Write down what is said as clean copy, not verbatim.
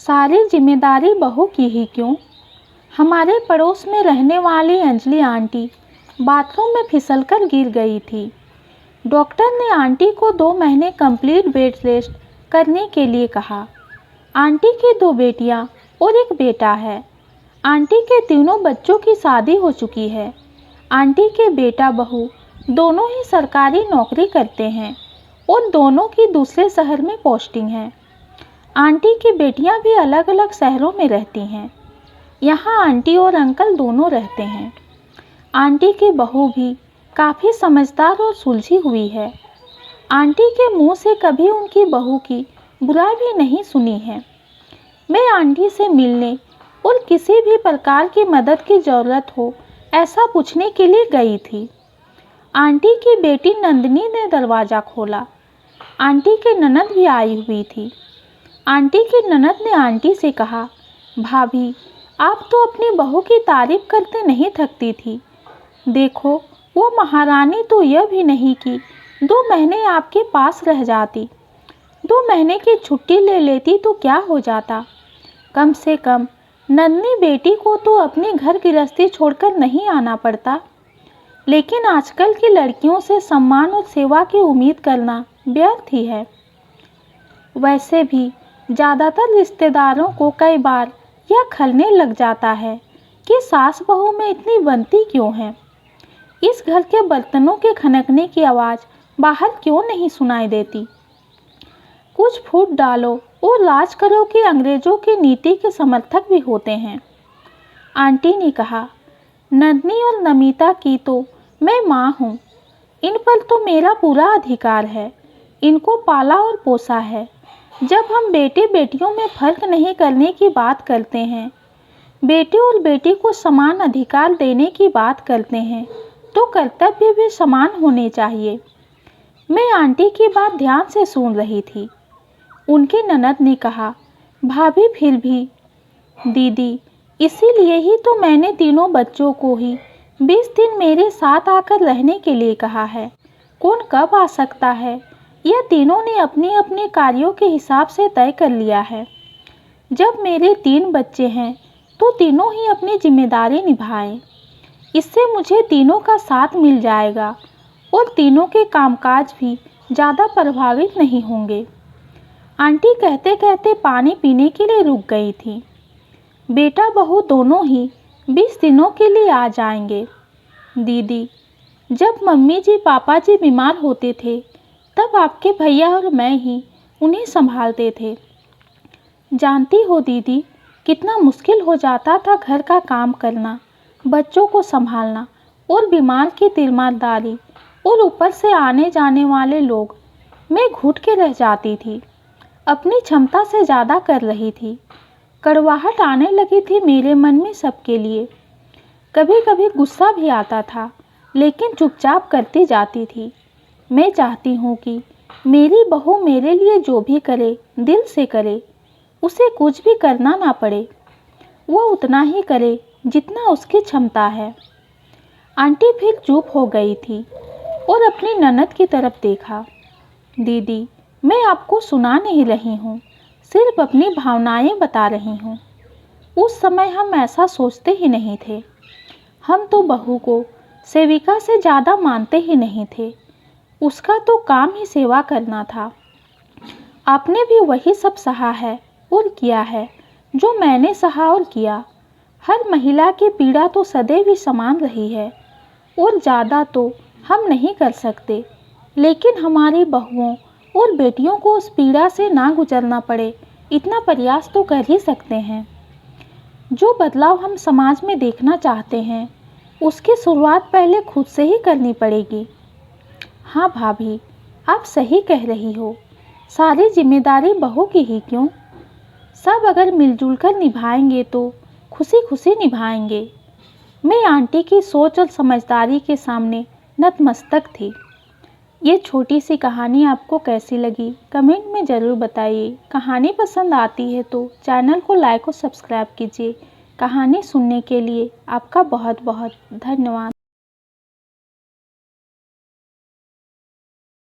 सारी जिम्मेदारी बहू की ही क्यों। हमारे पड़ोस में रहने वाली अंजलि आंटी बाथरूम में फिसलकर गिर गई थी। डॉक्टर ने आंटी को 2 महीने कंप्लीट बेड रेस्ट करने के लिए कहा। आंटी की 2 बेटियां और 1 बेटा है। आंटी के तीनों बच्चों की शादी हो चुकी है। आंटी के बेटा बहू दोनों ही सरकारी नौकरी करते हैं और दोनों की दूसरे शहर में पोस्टिंग है। आंटी की बेटियां भी अलग अलग शहरों में रहती हैं। यहाँ आंटी और अंकल दोनों रहते हैं। आंटी की बहू भी काफ़ी समझदार और सुलझी हुई है। आंटी के मुंह से कभी उनकी बहू की बुराई भी नहीं सुनी है। मैं आंटी से मिलने और किसी भी प्रकार की मदद की ज़रूरत हो ऐसा पूछने के लिए गई थी। आंटी की बेटी नंदिनी ने दरवाज़ा खोला। आंटी की ननद भी आई हुई थी। आंटी की ननद ने आंटी से कहा, भाभी आप तो अपनी बहू की तारीफ करते नहीं थकती थी। देखो वो महारानी तो यह भी नहीं कि 2 महीने आपके पास रह जाती। 2 महीने की छुट्टी ले लेती तो क्या हो जाता। कम से कम नन्ही बेटी को तो अपने घर गृहस्थी छोड़कर नहीं आना पड़ता। लेकिन आजकल की लड़कियों से सम्मान और सेवा की उम्मीद करना व्यर्थ ही है। वैसे भी ज़्यादातर रिश्तेदारों को कई बार यह खलने लग जाता है कि सास बहू में इतनी बनती क्यों है। इस घर के बर्तनों के खनकने की आवाज़ बाहर क्यों नहीं सुनाई देती। कुछ फूट डालो और राज करो कि अंग्रेज़ों की नीति के समर्थक भी होते हैं। आंटी ने कहा, नंदिनी और नमिता की तो मैं माँ हूँ। इन पर तो मेरा पूरा अधिकार है। इनको पाला और पोसा है। जब हम बेटे बेटियों में फ़र्क नहीं करने की बात करते हैं, बेटे और बेटी को समान अधिकार देने की बात करते हैं, तो कर्तव्य भी समान होने चाहिए। मैं आंटी की बात ध्यान से सुन रही थी। उनकी ननद ने कहा, भाभी फिर भी दीदी इसीलिए ही तो मैंने तीनों बच्चों को ही 20 दिन मेरे साथ आकर रहने के लिए कहा है। कौन कब आ सकता है यह तीनों ने अपने अपने कार्यों के हिसाब से तय कर लिया है। जब मेरे 3 बच्चे हैं तो तीनों ही अपनी जिम्मेदारी निभाएं। इससे मुझे तीनों का साथ मिल जाएगा और तीनों के कामकाज भी ज़्यादा प्रभावित नहीं होंगे। आंटी कहते कहते पानी पीने के लिए रुक गई थी। बेटा बहू दोनों ही 20 दिनों के लिए आ जाएंगे। दीदी जब मम्मी जी पापा जी बीमार होते थे तब आपके भैया और मैं ही उन्हें संभालते थे। जानती हो दीदी कितना मुश्किल हो जाता था घर का काम करना, बच्चों को संभालना और बीमार की तीमारदारी, और ऊपर से आने जाने वाले लोग। मैं घुट के रह जाती थी। अपनी क्षमता से ज़्यादा कर रही थी। कड़वाहट आने लगी थी मेरे मन में सबके लिए। कभी कभी गुस्सा भी आता था, लेकिन चुपचाप करती जाती थी। मैं चाहती हूँ कि मेरी बहू मेरे लिए जो भी करे दिल से करे, उसे कुछ भी करना ना पड़े। वो उतना ही करे जितना उसकी क्षमता है। आंटी फिर चुप हो गई थी और अपनी ननद की तरफ देखा। दीदी मैं आपको सुना नहीं रही हूँ, सिर्फ अपनी भावनाएं बता रही हूँ। उस समय हम ऐसा सोचते ही नहीं थे। हम तो बहू को सेविका से ज़्यादा मानते ही नहीं थे। उसका तो काम ही सेवा करना था। आपने भी वही सब सहा है और किया है जो मैंने सहा और किया। हर महिला की पीड़ा तो सदैव ही समान रही है और ज़्यादा तो हम नहीं कर सकते, लेकिन हमारी बहुओं और बेटियों को उस पीड़ा से ना गुजरना पड़े इतना प्रयास तो कर ही सकते हैं। जो बदलाव हम समाज में देखना चाहते हैं उसकी शुरुआत पहले खुद से ही करनी पड़ेगी। हाँ भाभी आप सही कह रही हो। सारी जिम्मेदारी बहू की ही क्यों। सब अगर मिलजुल कर निभाएंगे तो खुशी खुशी निभाएंगे। मैं आंटी की सोच और समझदारी के सामने नतमस्तक थी। ये छोटी सी कहानी आपको कैसी लगी कमेंट में ज़रूर बताइए। कहानी पसंद आती है तो चैनल को लाइक और सब्सक्राइब कीजिए। कहानी सुनने के लिए आपका बहुत बहुत धन्यवाद।